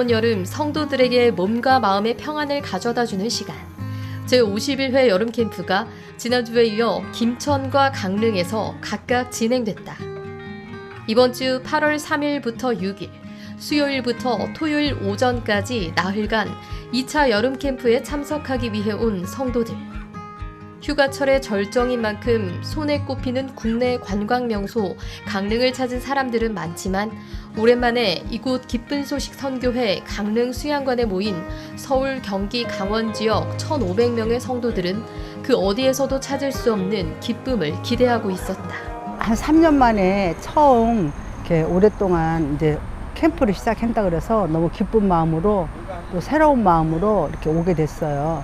무더운 여름 성도들에게 몸과 마음의 평안을 가져다주는 시간. 제51회 여름 캠프가 지난주에 이어 김천과 강릉에서 각각 진행됐다. 이번 주 8월 3일부터 6일, 수요일부터 토요일 오전까지 나흘간 2차 여름 캠프에 참석하기 위해 온 성도들. 휴가철의 절정인 만큼 손에 꼽히는 국내 관광 명소 강릉을 찾은 사람들은 많지만 오랜만에 이곳 기쁜 소식 선교회 강릉 수양관에 모인 서울, 경기, 강원 지역 1,500명의 성도들은 그 어디에서도 찾을 수 없는 기쁨을 기대하고 있었다. 한 3년 만에 처음 이렇게 오랫동안 이제 캠프를 시작한다 그래서 너무 기쁜 마음으로 또 새로운 마음으로 이렇게 오게 됐어요.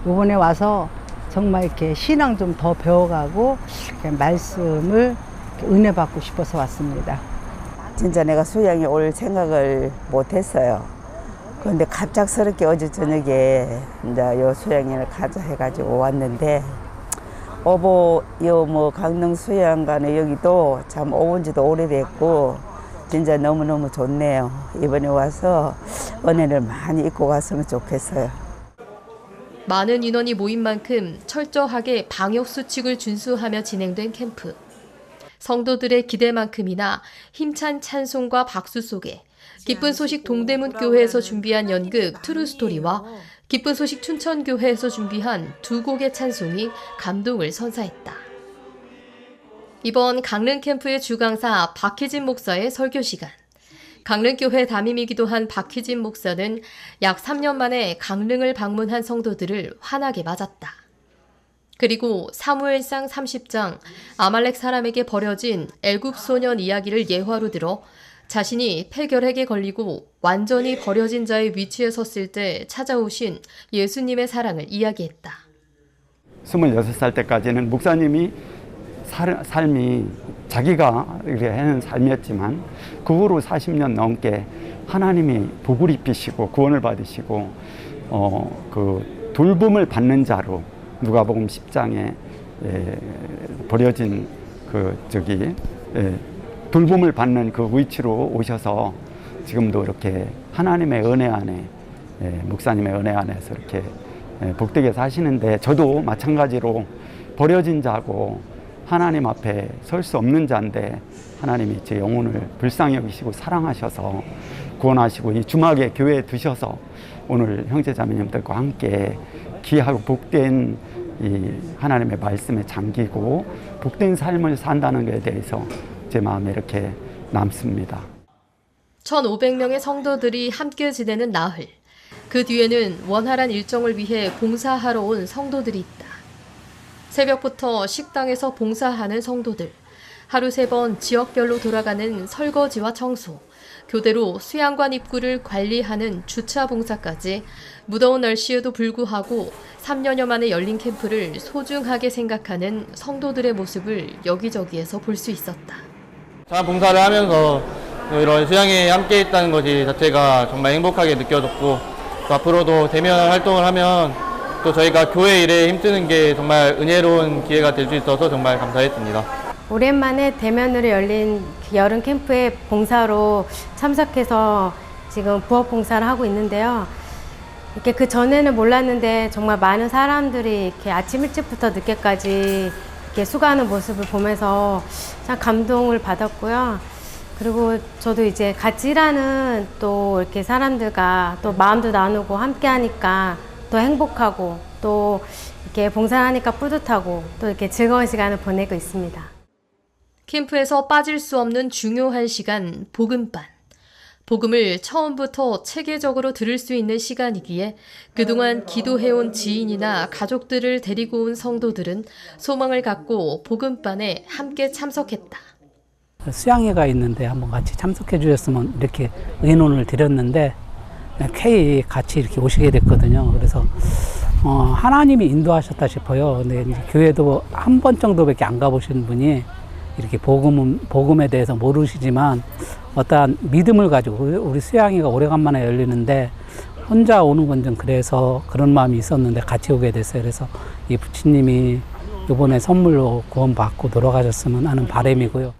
이번에 와서 정말 이렇게 신앙 좀 더 배워가고 이렇게 말씀을 이렇게 은혜 받고 싶어서 왔습니다. 진짜 내가 수양에 올 생각을 못했어요. 그런데 갑작스럽게 어제 저녁에 이제 요 수양회를 가자 해가지고 왔는데 요 강릉 수양관에 여기도 참 오은 지도 오래됐고 진짜 너무너무 좋네요. 이번에 와서 은혜를 많이 입고 갔으면 좋겠어요. 많은 인원이 모인 만큼 철저하게 방역수칙을 준수하며 진행된 캠프. 성도들의 기대만큼이나 힘찬 찬송과 박수 속에 기쁜 소식 동대문교회에서 준비한 연극 트루스토리와 기쁜 소식 춘천교회에서 준비한 두 곡의 찬송이 감동을 선사했다. 이번 강릉 캠프의 주강사 박희진 목사의 설교 시간. 강릉교회 담임이기도 한 박희진 목사는 약 3년 만에 강릉을 방문한 성도들을 환하게 맞았다. 그리고 사무엘상 30장 아말렉 사람에게 버려진 애굽 소년 이야기를 예화로 들어 자신이 폐결핵에 걸리고 완전히 버려진 자의 위치에 섰을 때 찾아오신 예수님의 사랑을 이야기했다. 26살 때까지는 목사님이 삶이 자기가 이렇게 하는 삶이었지만 그 후로 40년 넘게 하나님이 복을 입히시고 구원을 받으시고 그 돌봄을 받는 자로 누가복음 10장에 버려진 돌봄을 받는 그 위치로 오셔서 지금도 이렇게 하나님의 은혜 안에 목사님의 은혜 안에서 이렇게 복되게 사시는데 저도 마찬가지로 버려진 자고 하나님 앞에 설 수 없는 자인데 하나님이 제 영혼을 불쌍히 여기시고 사랑하셔서 구원하시고 이 주막에 교회에 두셔서 오늘 형제자매님들과 함께 귀하고 복된 이 하나님의 말씀에 잠기고 복된 삶을 산다는 것에 대해서 제 마음에 이렇게 남습니다. 1,500명의 성도들이 함께 지내는 나흘. 그 뒤에는 원활한 일정을 위해 봉사하러 온 성도들이 있다. 새벽부터 식당에서 봉사하는 성도들, 하루 3번 지역별로 돌아가는 설거지와 청소, 교대로 수양관 입구를 관리하는 주차 봉사까지 무더운 날씨에도 불구하고 3년여 만에 열린 캠프를 소중하게 생각하는 성도들의 모습을 여기저기에서 볼 수 있었다. 봉사를 하면서 이런 수양에 함께 있다는 것이 자체가 정말 행복하게 느껴졌고 또 앞으로도 대면 활동을 하면 또 저희가 교회 일에 힘쓰는 게 정말 은혜로운 기회가 될 수 있어서 정말 감사했습니다. 오랜만에 대면으로 열린 여름 캠프에 봉사로 참석해서 지금 부엌 봉사를 하고 있는데요. 이렇게 그 전에는 몰랐는데 정말 많은 사람들이 이렇게 아침 일찍부터 늦게까지 이렇게 수고하는 모습을 보면서 참 감동을 받았고요. 그리고 저도 이제 같이 일하는 또 이렇게 사람들과 또 마음도 나누고 함께 하니까 또 행복하고 또 이렇게 봉사하니까 뿌듯하고 또 이렇게 즐거운 시간을 보내고 있습니다. 캠프에서 빠질 수 없는 중요한 시간, 복음반. 복음을 처음부터 체계적으로 들을 수 있는 시간이기에 그동안 기도해온 지인이나 가족들을 데리고 온 성도들은 소망을 갖고 복음반에 함께 참석했다. 수양회가 있는데 한번 같이 참석해 주셨으면 이렇게 의논을 드렸는데 K 같이 이렇게 오시게 됐거든요. 그래서 하나님이 인도하셨다 싶어요. 근데 이제 교회도 한 번 정도밖에 안 가보신 분이 이렇게 복음에 대해서 모르시지만 어떠한 믿음을 가지고 우리 수양회가 오래간만에 열리는데 혼자 오는 건 좀 그래서 그런 마음이 있었는데 같이 오게 됐어요. 그래서 이 부처님이 이번에 선물로 구원받고 돌아가셨으면 하는 바람이고요.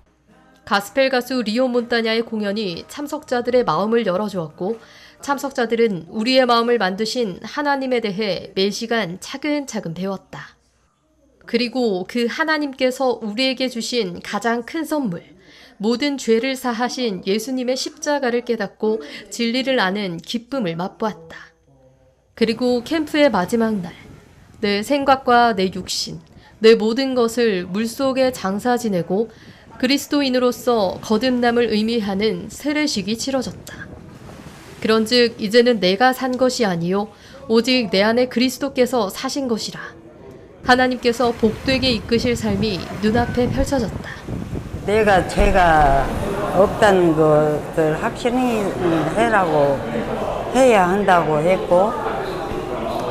가스펠 가수 리오 몬타냐의 공연이 참석자들의 마음을 열어주었고 참석자들은 우리의 마음을 만드신 하나님에 대해 매시간 차근차근 배웠다. 그리고 그 하나님께서 우리에게 주신 가장 큰 선물, 모든 죄를 사하신 예수님의 십자가를 깨닫고 진리를 아는 기쁨을 맛보았다. 그리고 캠프의 마지막 날, 내 생각과 내 육신, 내 모든 것을 물속에 장사 지내고 그리스도인으로서 거듭남을 의미하는 세례식이 치러졌다. 그런즉 이제는 내가 산 것이 아니요 오직 내 안에 그리스도께서 사신 것이라. 하나님께서 복되게 이끄실 삶이 눈앞에 펼쳐졌다. 내가 죄가 없다는 것을 확신해라고 해야 한다고 했고,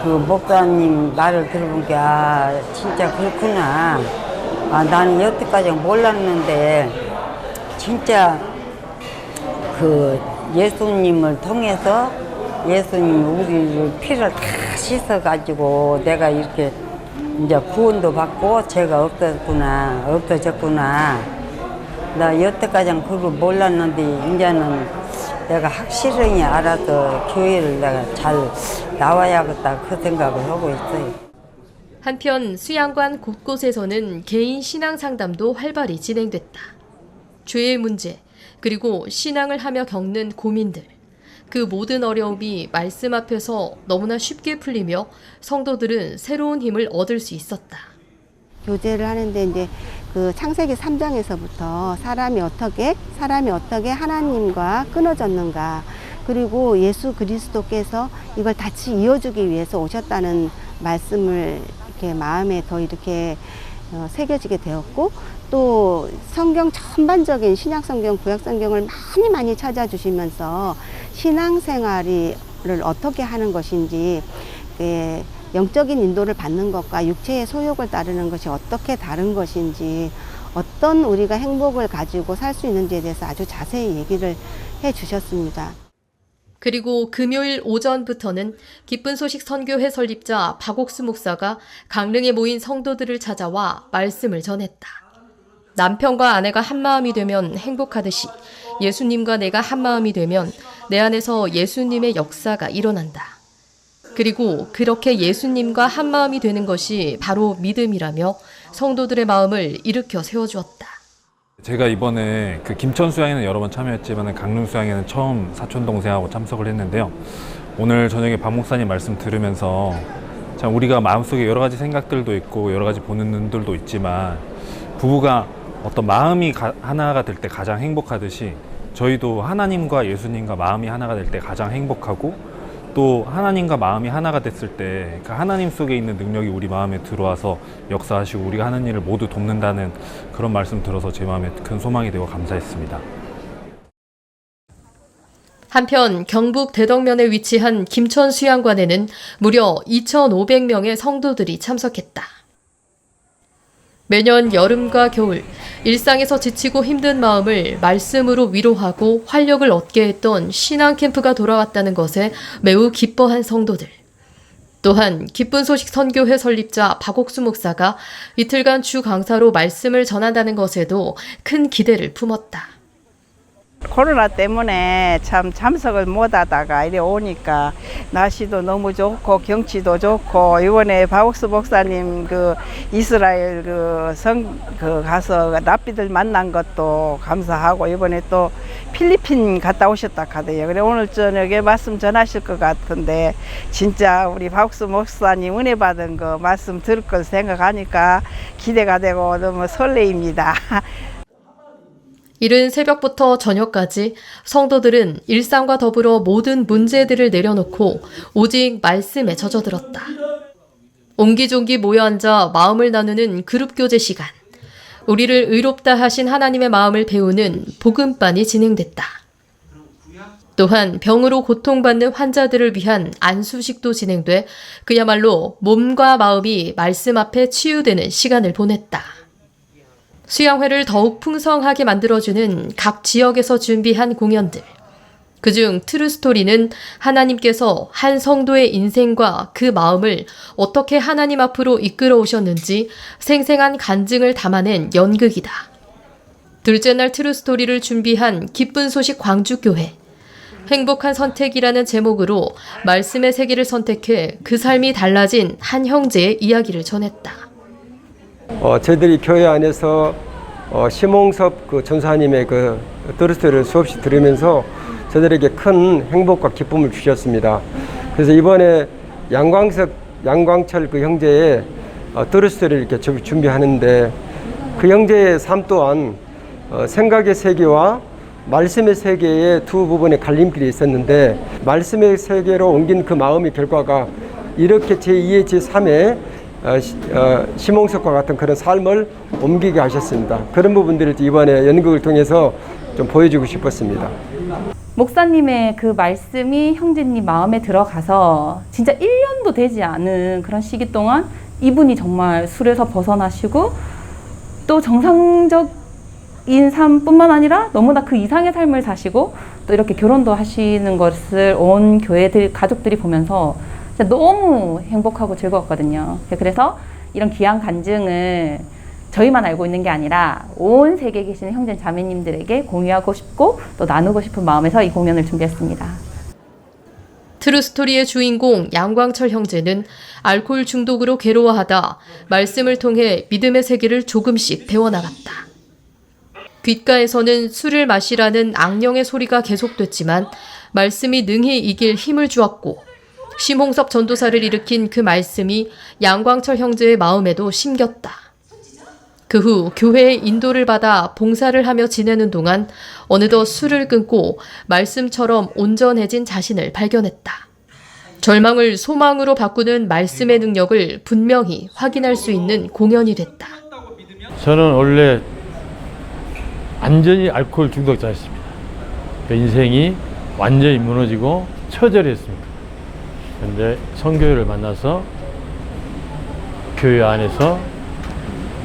그 목사님 말을 들어보니까 진짜 그렇구나. 나는 여태까지 몰랐는데 진짜 그 예수님을 통해서 예수님 우리를 피를 다 씻어가지고 내가 이렇게 이제 구원도 받고 죄가 없어졌구나. 나 여태까지는 그걸 몰랐는데 이제는 내가 확실히 알아서 교회를 내가 잘 나와야겠다 그 생각을 하고 있어요. 한편 수양관 곳곳에서는 개인 신앙 상담도 활발히 진행됐다. 죄의 문제, 그리고 신앙을 하며 겪는 고민들, 그 모든 어려움이 말씀 앞에서 너무나 쉽게 풀리며 성도들은 새로운 힘을 얻을 수 있었다. 교제를 하는데 이제 그 창세기 3장에서부터 사람이 어떻게 하나님과 끊어졌는가, 그리고 예수 그리스도께서 이걸 같이 이어주기 위해서 오셨다는 말씀을 이렇게 마음에 더 이렇게 새겨지게 되었고, 또 성경 전반적인 신약 성경, 구약 성경을 많이 찾아주시면서 신앙생활을 어떻게 하는 것인지, 영적인 인도를 받는 것과 육체의 소욕을 따르는 것이 어떻게 다른 것인지, 어떤 우리가 행복을 가지고 살 수 있는지에 대해서 아주 자세히 얘기를 해 주셨습니다. 그리고 금요일 오전부터는 기쁜 소식 선교회 설립자 박옥수 목사가 강릉에 모인 성도들을 찾아와 말씀을 전했다. 남편과 아내가 한마음이 되면 행복하듯이 예수님과 내가 한마음이 되면 내 안에서 예수님의 역사가 일어난다. 그리고 그렇게 예수님과 한마음이 되는 것이 바로 믿음이라며 성도들의 마음을 일으켜 세워주었다. 제가 이번에 그 김천 수양에는 여러 번 참여했지만 강릉 수양에는 처음 사촌 동생하고 참석을 했는데요. 오늘 저녁에 박 목사님 말씀 들으면서 참 우리가 마음속에 여러 가지 생각들도 있고 여러 가지 보는 눈들도 있지만 부부가 어떤 마음이 하나가 될 때 가장 행복하듯이 저희도 하나님과 예수님과 마음이 하나가 될 때 가장 행복하고, 또 하나님과 마음이 하나가 됐을 때 그 하나님 속에 있는 능력이 우리 마음에 들어와서 역사하시고 우리가 하는 일을 모두 돕는다는 그런 말씀 들어서 제 마음에 큰 소망이 되고 감사했습니다. 한편 경북 대덕면에 위치한 김천 수양관에는 무려 2,500명의 성도들이 참석했다. 매년 여름과 겨울, 일상에서 지치고 힘든 마음을 말씀으로 위로하고 활력을 얻게 했던 신앙 캠프가 돌아왔다는 것에 매우 기뻐한 성도들. 또한 기쁜 소식 선교회 설립자 박옥수 목사가 이틀간 주 강사로 말씀을 전한다는 것에도 큰 기대를 품었다. 코로나 때문에 참 참석을 못 하다가 이래 오니까 날씨도 너무 좋고 경치도 좋고, 이번에 박옥수 목사님 그 이스라엘 가서 랍비들 만난 것도 감사하고, 이번에 또 필리핀 갔다 오셨다 하대요. 그래 오늘 저녁에 말씀 전하실 것 같은데 진짜 우리 박옥수 목사님 은혜 받은 거 말씀 들을 걸 생각하니까 기대가 되고 너무 설레입니다. 이른 새벽부터 저녁까지 성도들은 일상과 더불어 모든 문제들을 내려놓고 오직 말씀에 젖어들었다. 옹기종기 모여 앉아 마음을 나누는 그룹 교제 시간. 우리를 의롭다 하신 하나님의 마음을 배우는 복음반이 진행됐다. 또한 병으로 고통받는 환자들을 위한 안수식도 진행돼 그야말로 몸과 마음이 말씀 앞에 치유되는 시간을 보냈다. 수양회를 더욱 풍성하게 만들어주는 각 지역에서 준비한 공연들. 그중 트루스토리는 하나님께서 한 성도의 인생과 그 마음을 어떻게 하나님 앞으로 이끌어 오셨는지 생생한 간증을 담아낸 연극이다. 둘째 날 트루스토리를 준비한 기쁜 소식 광주교회. 행복한 선택이라는 제목으로 말씀의 세계를 선택해 그 삶이 달라진 한 형제의 이야기를 전했다. 저희들이 교회 안에서 심홍섭 그 전사님의 그 트루스토리를 수없이 들으면서 저들에게 큰 행복과 기쁨을 주셨습니다. 그래서 이번에 양광철 그 형제의 트루스토리를 이렇게 준비하는데 그 형제의 삶 또한 생각의 세계와 말씀의 세계의 두 부분의 갈림길이 있었는데 말씀의 세계로 옮긴 그 마음의 결과가 이렇게 제2의 제3의 심홍석과 같은 그런 삶을 옮기게 하셨습니다. 그런 부분들을 이번에 연극을 통해서 좀 보여주고 싶었습니다. 목사님의 그 말씀이 형제님 마음에 들어가서 진짜 1년도 되지 않은 그런 시기 동안 이분이 정말 술에서 벗어나시고 또 정상적인 삶뿐만 아니라 너무나 그 이상의 삶을 사시고 또 이렇게 결혼도 하시는 것을 온 교회들 가족들이 보면서 진짜 너무 행복하고 즐거웠거든요. 그래서 이런 귀한 간증을 저희만 알고 있는 게 아니라 온 세계에 계시는 형제 자매님들에게 공유하고 싶고 또 나누고 싶은 마음에서 이 공연을 준비했습니다. 트루스토리의 주인공 양광철 형제는 알코올 중독으로 괴로워하다 말씀을 통해 믿음의 세계를 조금씩 배워나갔다. 귓가에서는 술을 마시라는 악령의 소리가 계속됐지만 말씀이 능히 이길 힘을 주었고 심홍섭 전도사를 일으킨 그 말씀이 양광철 형제의 마음에도 심겼다. 그 후 교회의 인도를 받아 봉사를 하며 지내는 동안 어느덧 술을 끊고 말씀처럼 온전해진 자신을 발견했다. 절망을 소망으로 바꾸는 말씀의 능력을 분명히 확인할 수 있는 공연이 됐다. 저는 원래 완전히 알코올 중독자였습니다. 인생이 완전히 무너지고 처절했습니다. 그런데 선교회를 만나서 교회 안에서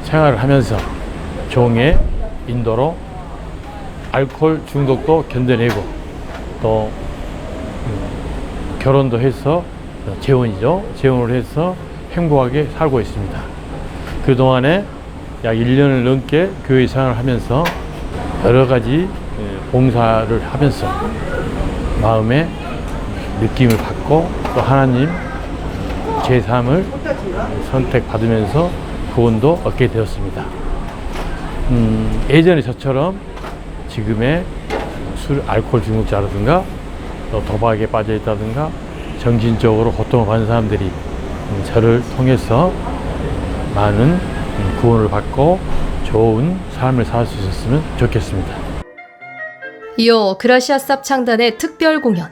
생활을 하면서 종의 인도로 알코올 중독도 견뎌내고 또 결혼도 해서 재혼을 해서 행복하게 살고 있습니다. 그동안에 약 1년을 넘게 교회 생활을 하면서 여러 가지 봉사를 하면서 마음에 느낌을 받고 또 하나님 제 삶을 선택받으면서 구원도 얻게 되었습니다. 예전에 저처럼 지금의 알코올 중독자라든가 또 도박에 빠져 있다든가 정신적으로 고통을 받는 사람들이 저를 통해서 많은 구원을 받고 좋은 삶을 살 수 있었으면 좋겠습니다. 이어 그라시아 쌉 창단의 특별 공연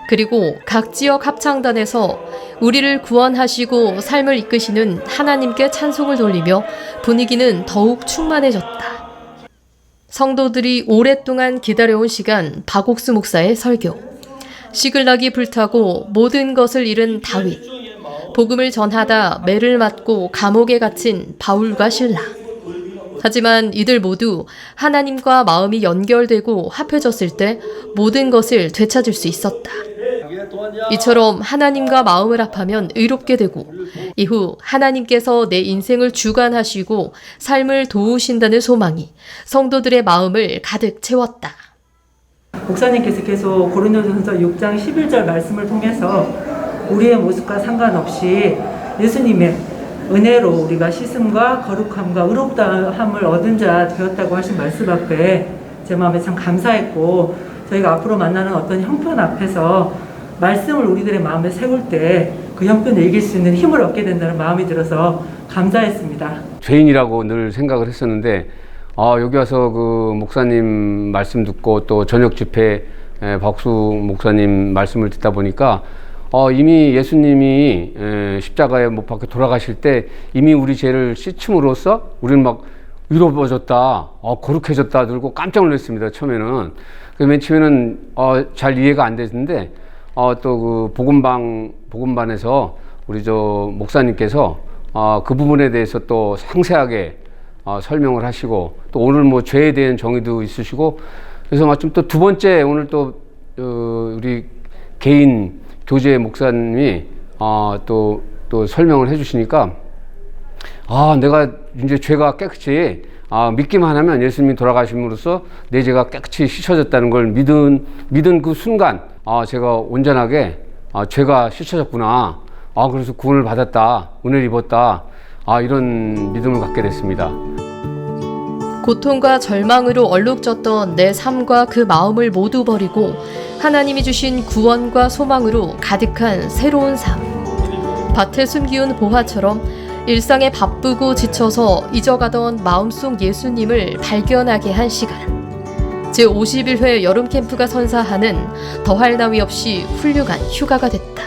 그리고 각 지역 합창단에서 우리를 구원하시고 삶을 이끄시는 하나님께 찬송을 돌리며 분위기는 더욱 충만해졌다. 성도들이 오랫동안 기다려온 시간 박옥수 목사의 설교. 시글락이 불타고 모든 것을 잃은 다윗. 복음을 전하다 매를 맞고 감옥에 갇힌 바울과 실라. 하지만 이들 모두 하나님과 마음이 연결되고 합해졌을 때 모든 것을 되찾을 수 있었다. 이처럼 하나님과 마음을 합하면 의롭게 되고 이후 하나님께서 내 인생을 주관하시고 삶을 도우신다는 소망이 성도들의 마음을 가득 채웠다. 목사님께서 계속 고린도전서 6장 11절 말씀을 통해서 우리의 모습과 상관없이 예수님의 은혜로 우리가 씻음과 거룩함과 의롭다함을 얻은 자 되었다고 하신 말씀 앞에 제 마음에 참 감사했고 저희가 앞으로 만나는 어떤 형편 앞에서 말씀을 우리들의 마음에 세울 때 그 형편을 이길 수 있는 힘을 얻게 된다는 마음이 들어서 감사했습니다. 죄인이라고 늘 생각을 했었는데 여기 와서 그 목사님 말씀 듣고 또 저녁 집회 박수 목사님 말씀을 듣다 보니까 이미 예수님이 십자가에 못 박혀 돌아가실 때 이미 우리 죄를 씻음으로써 우리는 막 위로워졌다, 거룩해졌다 들고 깜짝 놀랐습니다. 처음에는. 맨 처음에는 잘 이해가 안 됐는데 또 그 복음반에서 우리 저 목사님께서 그 부분에 대해서 또 상세하게 설명을 하시고 또 오늘 뭐 죄에 대한 정의도 있으시고 그래서 마침 또 두 번째 오늘 또 우리 개인 교제 목사님이 또 설명을 해주시니까 내가 이제 죄가 깨끗이 믿기만 하면 예수님이 돌아가심으로써 내 죄가 깨끗이 씻어졌다는 걸 믿은 그 순간 제가 온전하게 죄가 씻어졌구나. 그래서 구원을 받았다. 은혜를 입었다. 이런 믿음을 갖게 됐습니다. 고통과 절망으로 얼룩졌던 내 삶과 그 마음을 모두 버리고 하나님이 주신 구원과 소망으로 가득한 새로운 삶. 밭에 숨기운 보화처럼 일상에 바쁘고 지쳐서 잊어가던 마음속 예수님을 발견하게 한 시간. 제51회 여름 캠프가 선사하는 더할 나위 없이 훌륭한 휴가가 됐다.